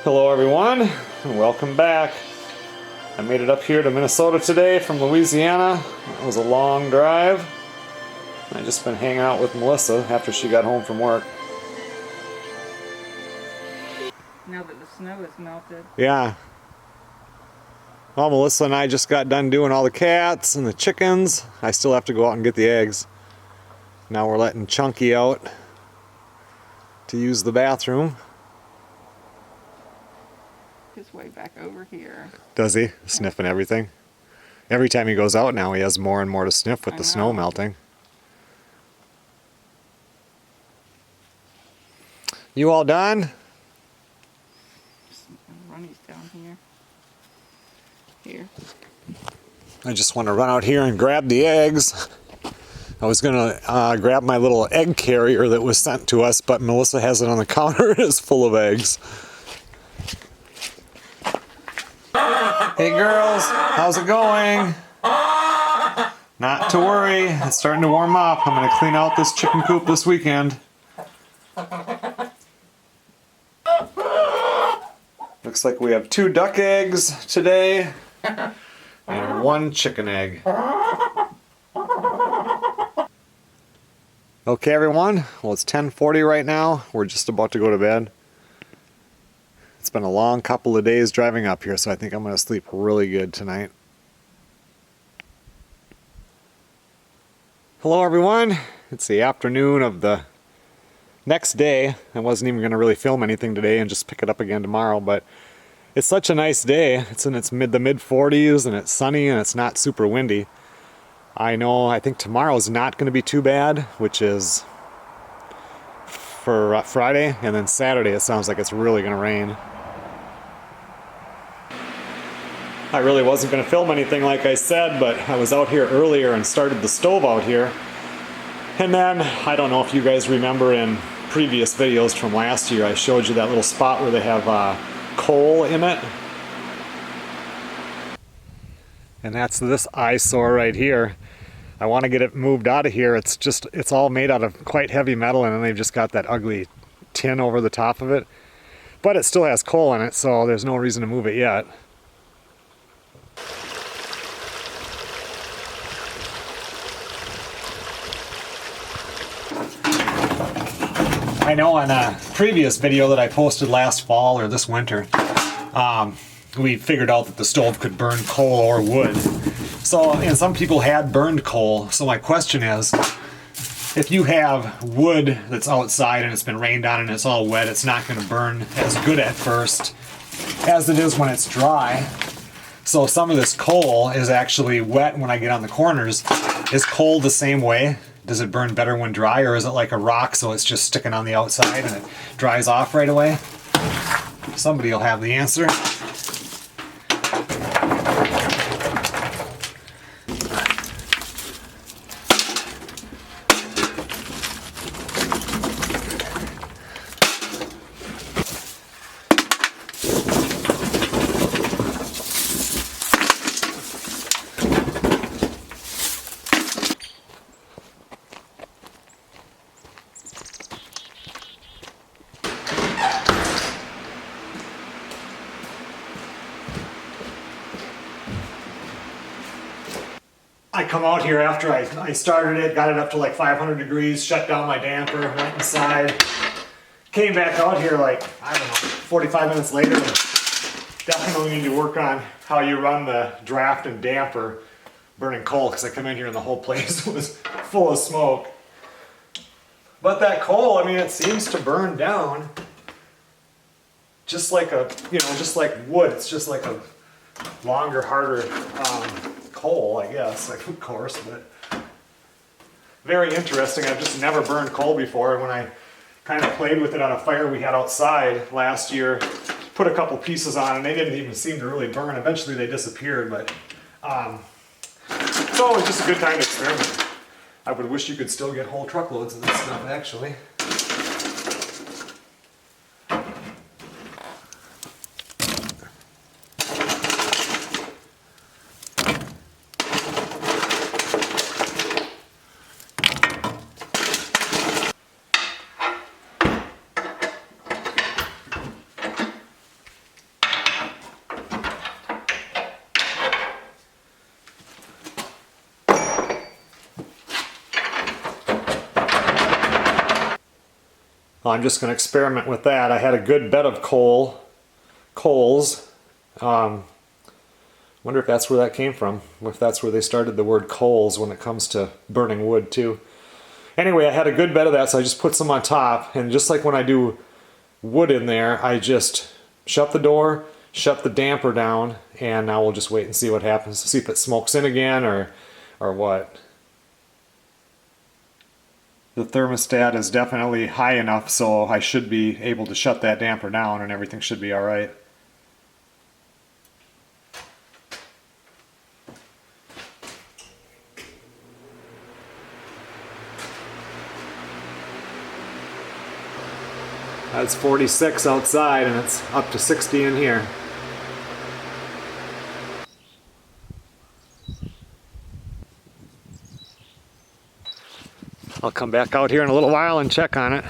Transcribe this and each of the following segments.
Hello everyone, and welcome back. I made it up here to Minnesota today from Louisiana. It was a long drive. I just been hanging out with Melissa after she got home from work. Now that the snow has melted. Yeah. Well, Melissa and I just got done doing all the cats and the chickens. I still have to go out and get the eggs. Now we're letting Chunky out to use the bathroom. He's way back over here. Does he? Sniffing everything? Every time he goes out now he has more and more to sniff with the snow melting. You all done? Ronnie's down here. Here. I just want to run out here and grab the eggs. I was going to grab my little egg carrier that was sent to us, but Melissa has it on the counter. It is full of eggs. Hey girls, how's it going? Not to worry, it's starting to warm up. I'm going to clean out this chicken coop this weekend. Looks like we have 2 duck eggs today and 1 chicken egg. Okay everyone, well it's 10:40 right now. We're just about to go to bed. It's been a long couple of days driving up here, so I think I'm going to sleep really good tonight. Hello everyone, it's the afternoon of the next day. I wasn't even going to really film anything today and just pick it up again tomorrow, but it's such a nice day. It's in its mid 40s and it's sunny and it's not super windy. I think tomorrow's not going to be too bad, which is for Friday, and then Saturday it sounds like it's really going to rain. I really wasn't going to film anything like I said, but I was out here earlier and started the stove out here. And then, I don't know if you guys remember in previous videos from last year, I showed you that little spot where they have coal in it. And that's this eyesore right here. I want to get it moved out of here. It's all made out of quite heavy metal, and then they've just got that ugly tin over the top of it. But it still has coal in it, so there's no reason to move it yet. I know on a previous video that I posted last fall or this winter, we figured out that the stove could burn coal or wood. So, and some people had burned coal. So my question is, if you have wood that's outside and it's been rained on and it's all wet, it's not going to burn as good at first as it is when it's dry. So some of this coal is actually wet when I get on the corners. Is coal the same way? Does it burn better when dry, or is it like a rock so it's just sticking on the outside and it dries off right away? Somebody will have the answer. I come out here after I started it, got it up to like 500 degrees, shut down my damper, went inside, came back out here like, I don't know, 45 minutes later. Definitely need to work on how you run the draft and damper burning coal, because I come in here and the whole place was full of smoke. But that coal, I mean, it seems to burn down just like just like wood. It's just like a longer, harder coal, I guess, like, of course, but very interesting. I've just never burned coal before, and when I kind of played with it on a fire we had outside last year, put a couple pieces on and they didn't even seem to really burn. Eventually they disappeared, but it's always just a good time to experiment. I would wish you could still get whole truckloads of this stuff, actually. I'm just going to experiment with that. I had a good bed of coals. Wonder if that's where that came from. If that's where they started the word coals when it comes to burning wood too. Anyway, I had a good bed of that, so I just put some on top. And just like when I do wood in there, I just shut the door, shut the damper down, and now we'll just wait and see what happens. See if it smokes in again or what. The thermostat is definitely high enough, so I should be able to shut that damper down and everything should be alright. It's 46 outside and it's up to 60 in here. I'll come back out here in a little while and check on it.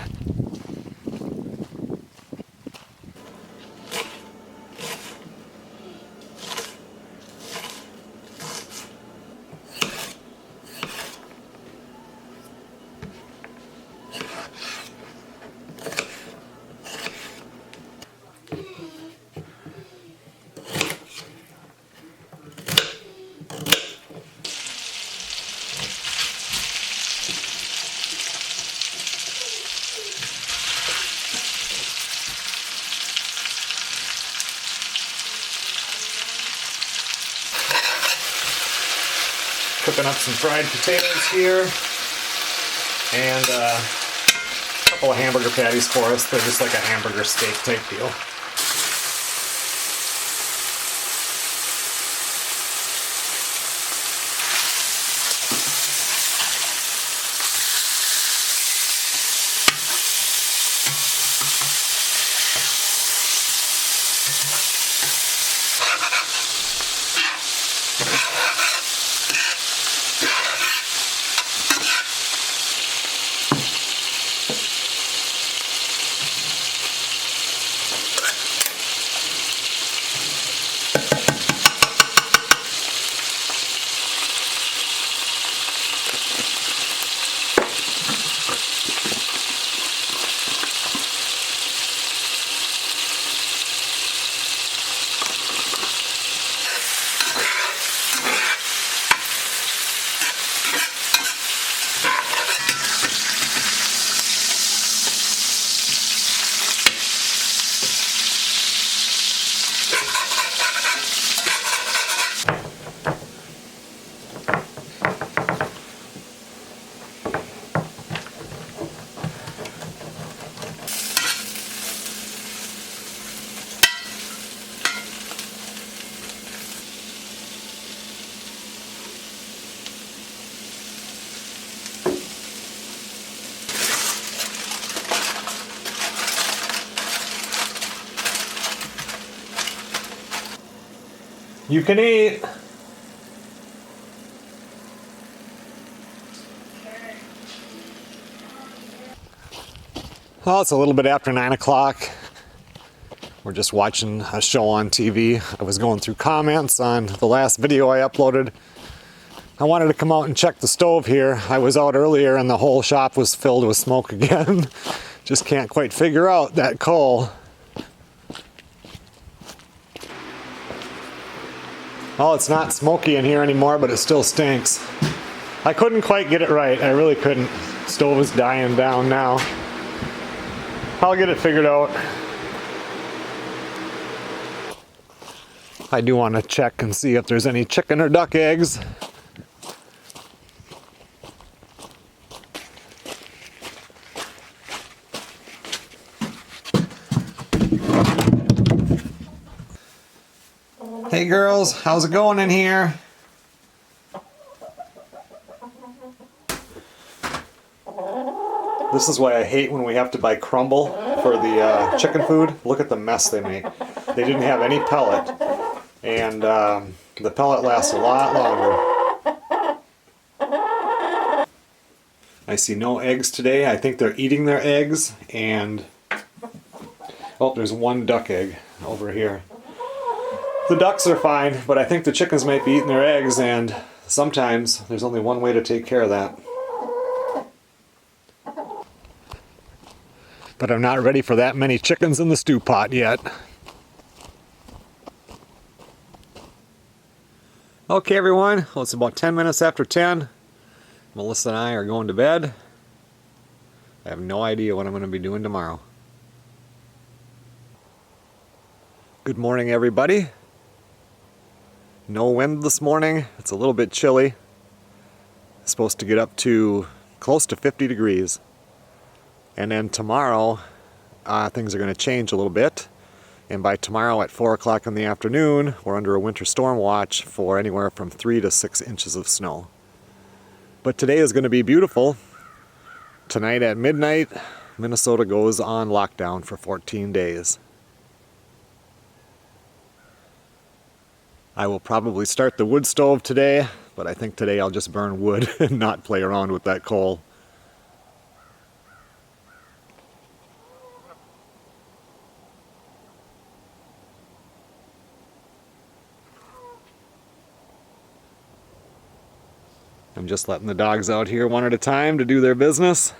Cooking up some fried potatoes here, and a couple of hamburger patties for us. They're just like a hamburger steak type deal. You can eat. Well, it's a little bit after 9 o'clock. We're just watching a show on TV. I was going through comments on the last video I uploaded. I wanted to come out and check the stove here. I was out earlier and the whole shop was filled with smoke again. Just can't quite figure out that coal. Well, it's not smoky in here anymore, but it still stinks. I couldn't quite get it right. I really couldn't. Stove is dying down now. I'll get it figured out. I do want to check and see if there's any chicken or duck eggs. Hey girls, how's it going in here? This is why I hate when we have to buy crumble for the chicken food. Look at the mess they make. They didn't have any pellet, and the pellet lasts a lot longer. I see no eggs today. I think they're eating their eggs, and oh, there's one duck egg over here. The ducks are fine, but I think the chickens might be eating their eggs, and sometimes there's only one way to take care of that. But I'm not ready for that many chickens in the stew pot yet. Okay everyone, well, it's about 10 minutes after 10. Melissa and I are going to bed. I have no idea what I'm going to be doing tomorrow. Good morning everybody. No wind this morning. It's a little bit chilly. It's supposed to get up to close to 50 degrees. And then tomorrow, things are going to change a little bit. And by tomorrow at 4 o'clock in the afternoon, we're under a winter storm watch for anywhere from 3 to 6 inches of snow. But today is going to be beautiful. Tonight at midnight, Minnesota goes on lockdown for 14 days. I will probably start the wood stove today, but I think today I'll just burn wood and not play around with that coal. I'm just letting the dogs out here one at a time to do their business.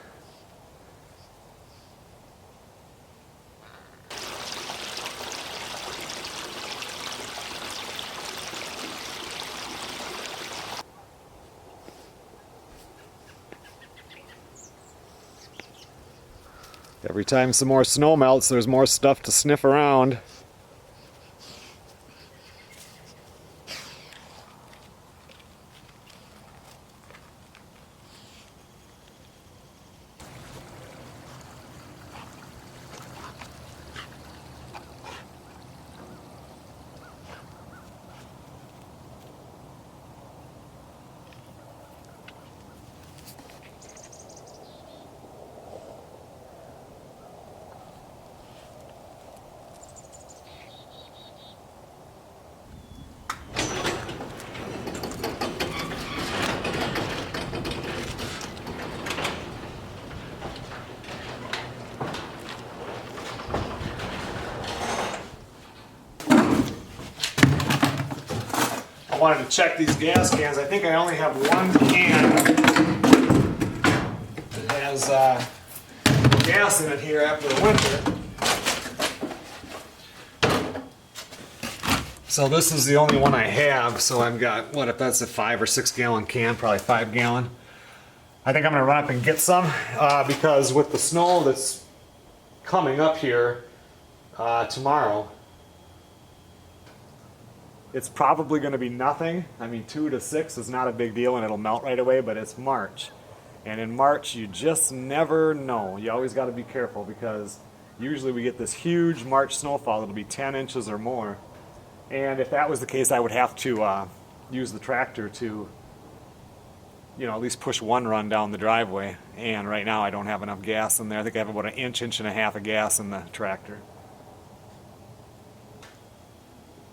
Every time some more snow melts, there's more stuff to sniff around. I wanted to check these gas cans. I think I only have one can that has gas in it here after the winter. So this is the only one I have. So I've got, what if that's a 5 or 6 gallon can, probably 5 gallon. I think I'm gonna run up and get some because with the snow that's coming up here tomorrow, it's probably going to be nothing. I mean, 2 to 6 is not a big deal and it'll melt right away, but it's March. And in March, you just never know. You always got to be careful because usually we get this huge March snowfall. It'll be 10 inches or more. And if that was the case, I would have to use the tractor to, at least push one run down the driveway. And right now I don't have enough gas in there. I think I have about an inch and a half of gas in the tractor.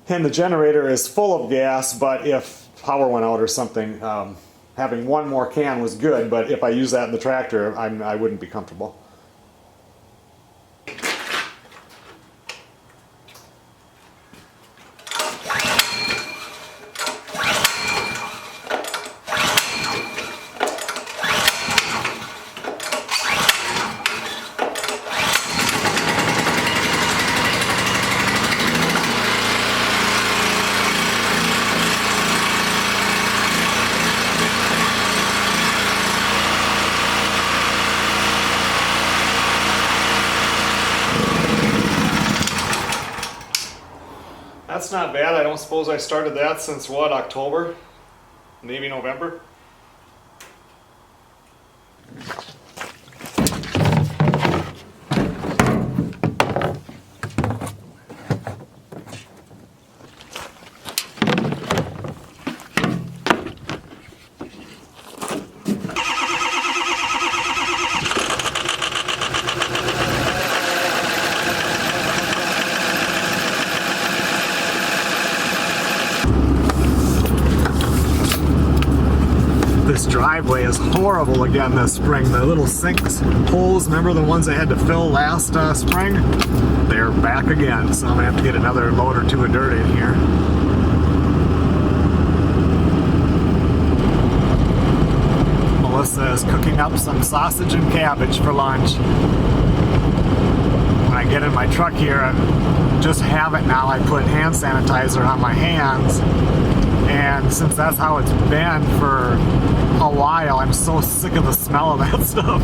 And the generator is full of gas, but if power went out or something, having one more can was good, but if I use that in the tractor, I wouldn't be comfortable. That's not bad. I don't suppose I started that since what, October? Maybe November? This driveway is horrible again this spring. The little sinks, holes, remember the ones I had to fill last spring? They're back again, so I'm gonna have to get another load or two of dirt in here. Melissa is cooking up some sausage and cabbage for lunch. I get in my truck here and just have it now. I put hand sanitizer on my hands, and since that's how it's been for a while, I'm so sick of the smell of that stuff.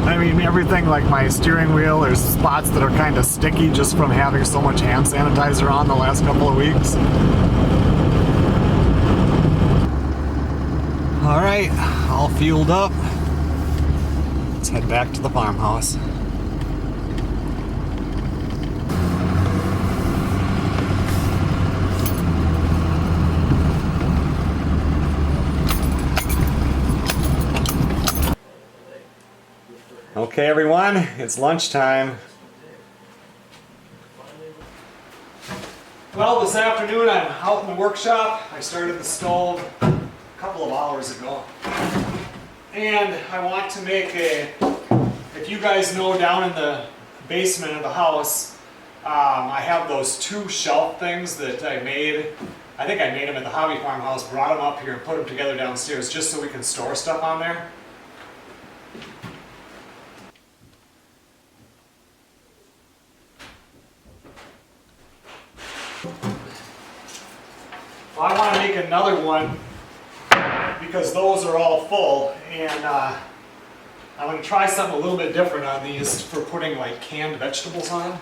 I mean, everything like my steering wheel, there's spots that are kind of sticky just from having so much hand sanitizer on the last couple of weeks. All right, all fueled up. Let's head back to the farmhouse. Okay, everyone, it's lunchtime. Well, this afternoon I'm out in the workshop. I started the stove a couple of hours ago. And I want to make if you guys know, down in the basement of the house, I have those 2 shelf things that I made. I think I made them at the hobby farmhouse, brought them up here and put them together downstairs just so we can store stuff on there. Well, I want to make another one because those are all full, and I'm going to try something a little bit different on these for putting like canned vegetables on.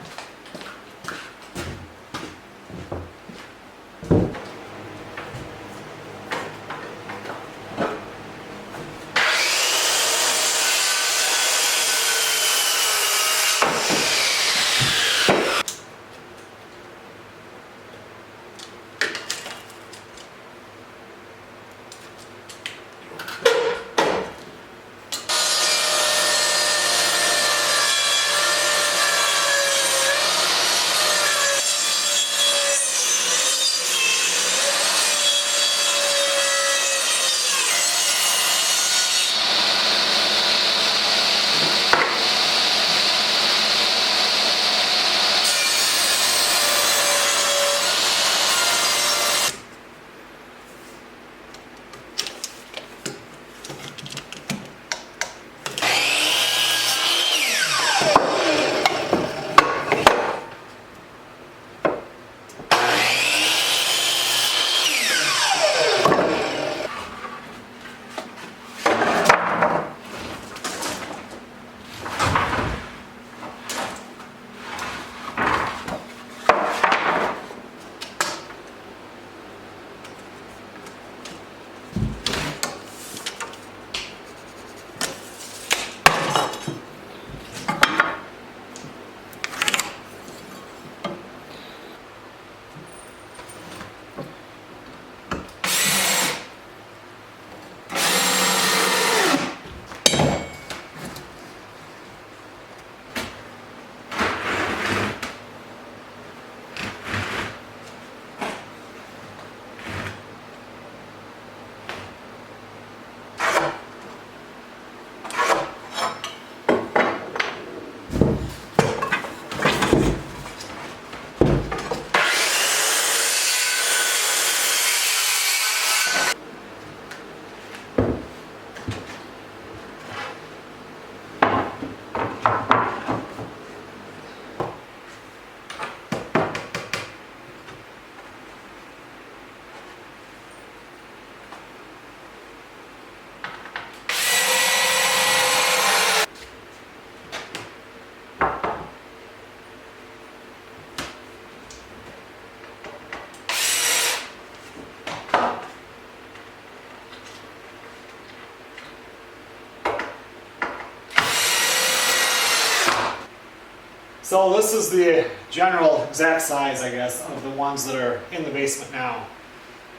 So this is the general exact size, I guess, of the ones that are in the basement now.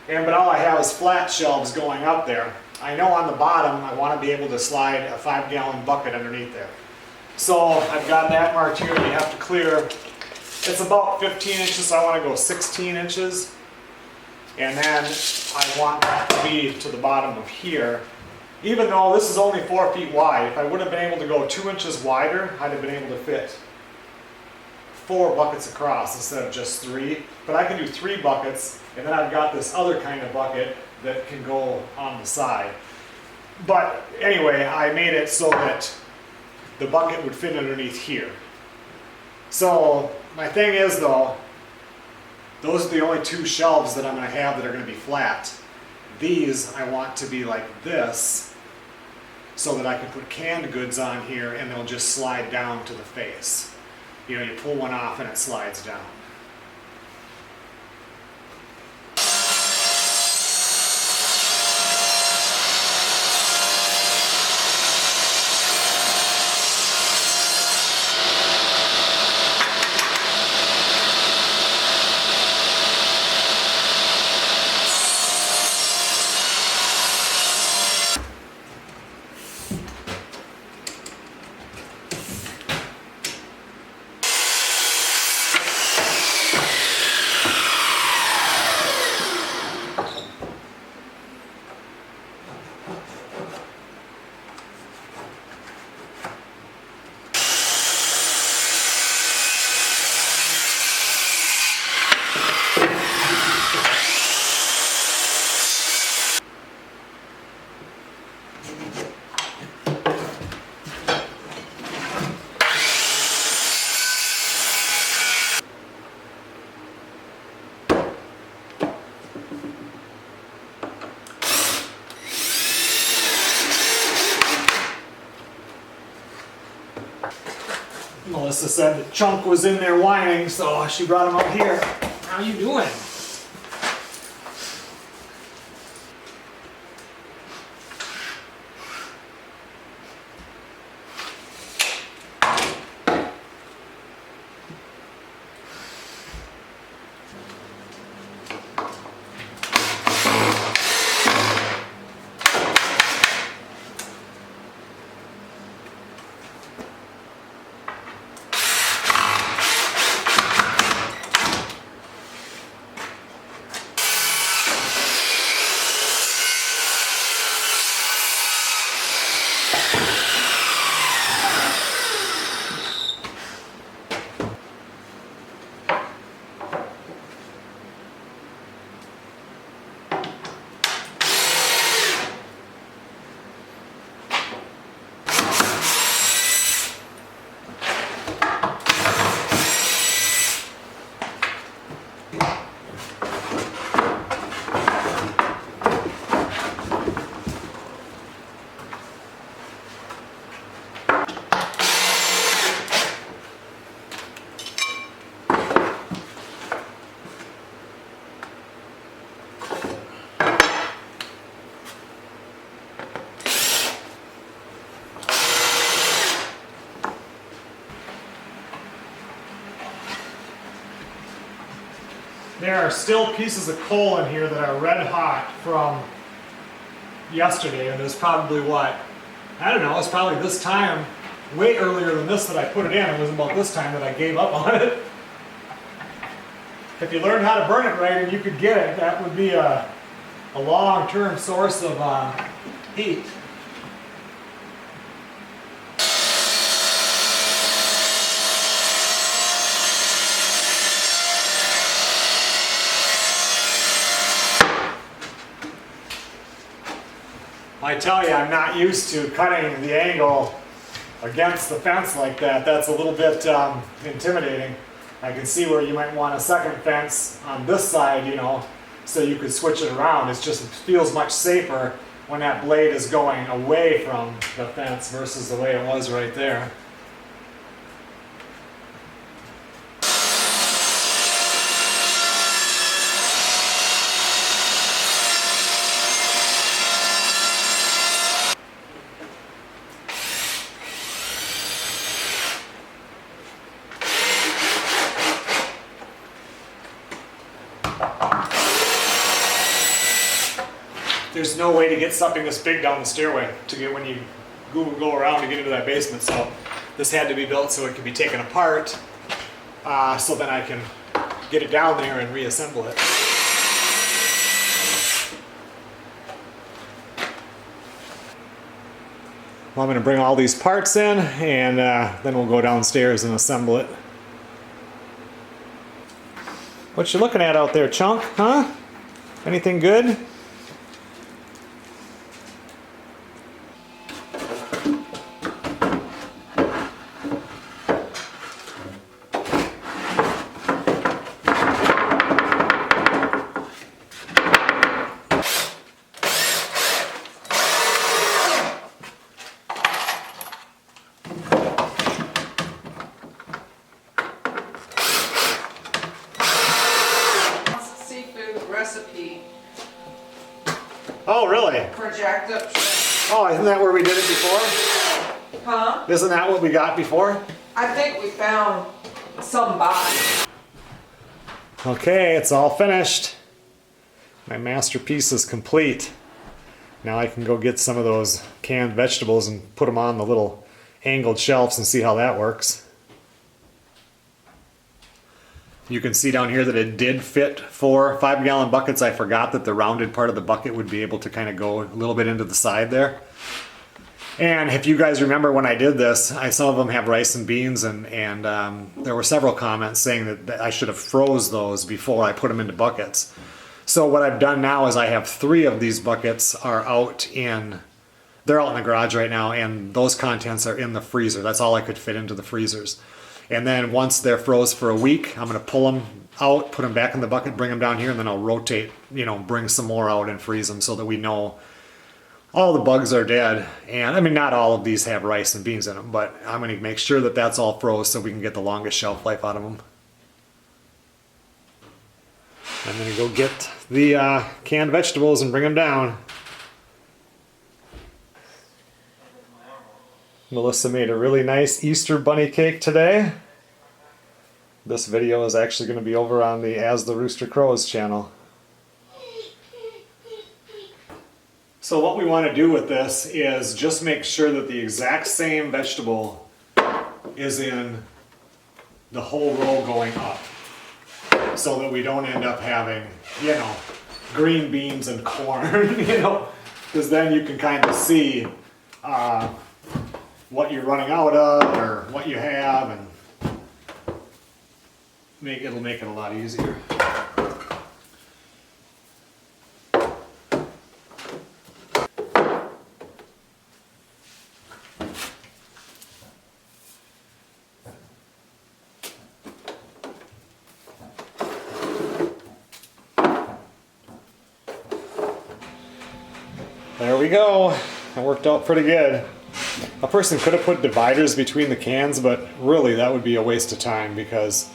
But all I have is flat shelves going up there. I know on the bottom I want to be able to slide a 5-gallon bucket underneath there. So I've got that marked here. You have to clear, it's about 15 inches, so I want to go 16 inches. And then I want that to be to the bottom of here. Even though this is only 4 feet wide, if I would have been able to go 2 inches wider, I'd have been able to fit 4 buckets across instead of just 3. But I can do 3 buckets, and then I've got this other kind of bucket that can go on the side. But anyway, I made it so that the bucket would fit underneath here. So my thing is though, those are the only two shelves that I'm going to have that are going to be flat. These I want to be like this so that I can put canned goods on here and they'll just slide down to the face. You know, you pull one off and it slides down. Melissa said that Chunk was in there whining, so she brought him out here. How you doing? There are still pieces of coal in here that are red hot from yesterday, and there's probably what? I don't know, it's probably this time, way earlier than this that I put it in. It was about this time that I gave up on it. If you learned how to burn it right and you could get it, that would be a long-term source of heat. I tell you, I'm not used to cutting the angle against the fence like that. That's a little bit intimidating. I can see where you might want a second fence on this side, you know, so you could switch it around. It feels much safer when that blade is going away from the fence versus the way it was right there. There's no way to get something this big down the stairway to get when you go around to get into that basement. So this had to be built so it could be taken apart, so then I can get it down there and reassemble it. Well, I'm going to bring all these parts in, and then we'll go downstairs and assemble it. What you looking at out there, Chunk? Huh? Anything good? Oh, really? For jacked up shrimp. Oh, isn't that where we did it before? Huh? Isn't that what we got before? I think we found some body. Okay, it's all finished. My masterpiece is complete. Now I can go get some of those canned vegetables and put them on the little angled shelves and see how that works. You can see down here that it did fit 4 5-gallon buckets. I forgot that the rounded part of the bucket would be able to kind of go a little bit into the side there. And if you guys remember when I did this, some of them have rice and beans, and there were several comments saying that I should have froze those before I put them into buckets. So what I've done now is I have 3 of these buckets they're out in the garage right now, and those contents are in the freezer. That's all I could fit into the freezers. And then once they're froze for a week, I'm going to pull them out, put them back in the bucket, bring them down here, and then I'll rotate, bring some more out and freeze them so that we know all the bugs are dead. And I mean, not all of these have rice and beans in them, but I'm going to make sure that that's all froze so we can get the longest shelf life out of them. I'm going to go get the canned vegetables and bring them down. Melissa made a really nice Easter bunny cake today. This video is actually going to be over on the As the Rooster Crows channel. So what we want to do with this is just make sure that the exact same vegetable is in the whole row going up, so that we don't end up having, green beans and corn, because then you can kind of see what you're running out of or what you have, and it'll make it a lot easier. There we go. It worked out pretty good. A person could have put dividers between the cans, but really that would be a waste of time because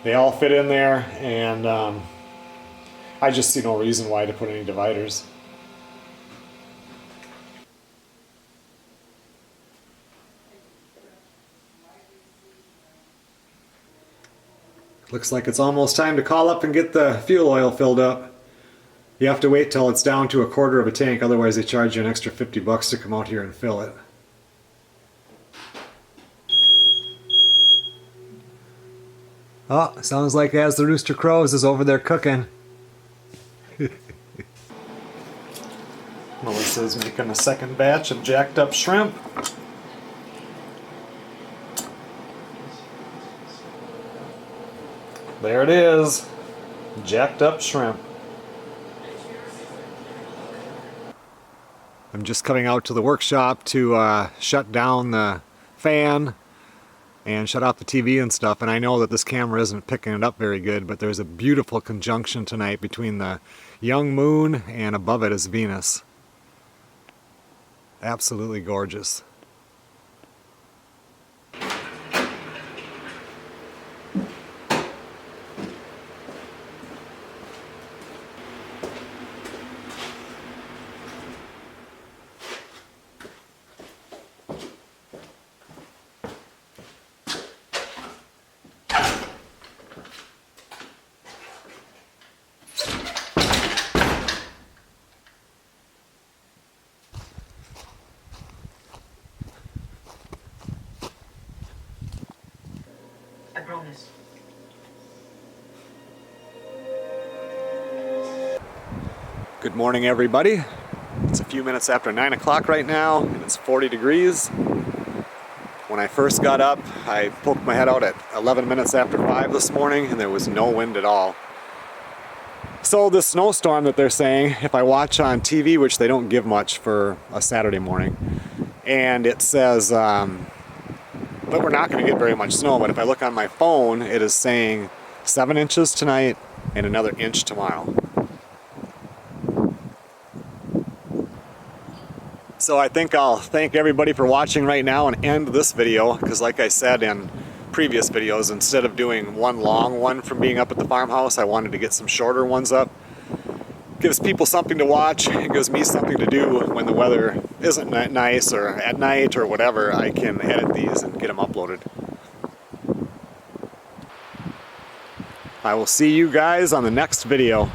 they all fit in there, and I just see no reason why to put any dividers. Looks like it's almost time to call up and get the fuel oil filled up. You have to wait till it's down to 1/4 of a tank, otherwise they charge you an extra $50 to come out here and fill it. Oh, sounds like As the Rooster Crows is over there cooking. Melissa's making a second batch of jacked up shrimp. There it is, jacked up shrimp. I'm just coming out to the workshop to shut down the fan and shut off the TV and stuff, and I know that this camera isn't picking it up very good, but there's a beautiful conjunction tonight between the young moon and above it is Venus. Absolutely gorgeous. I promise. Good morning, everybody. It's a few minutes after 9 o'clock right now, and it's 40 degrees. When I first got up, I poked my head out at 11 minutes after 5 this morning, and there was no wind at all. So this snowstorm that they're saying, if I watch on TV, which they don't give much for a Saturday morning, and it says but we're not going to get very much snow, but if I look on my phone, it is saying 7 inches tonight and another inch tomorrow. So I think I'll thank everybody for watching right now and end this video, because like I said in previous videos, instead of doing one long one from being up at the farmhouse, I wanted to get some shorter ones up. gives people something to watch. It gives me something to do when the weather isn't nice or at night or whatever. I can edit these and get them uploaded. I will see you guys on the next video.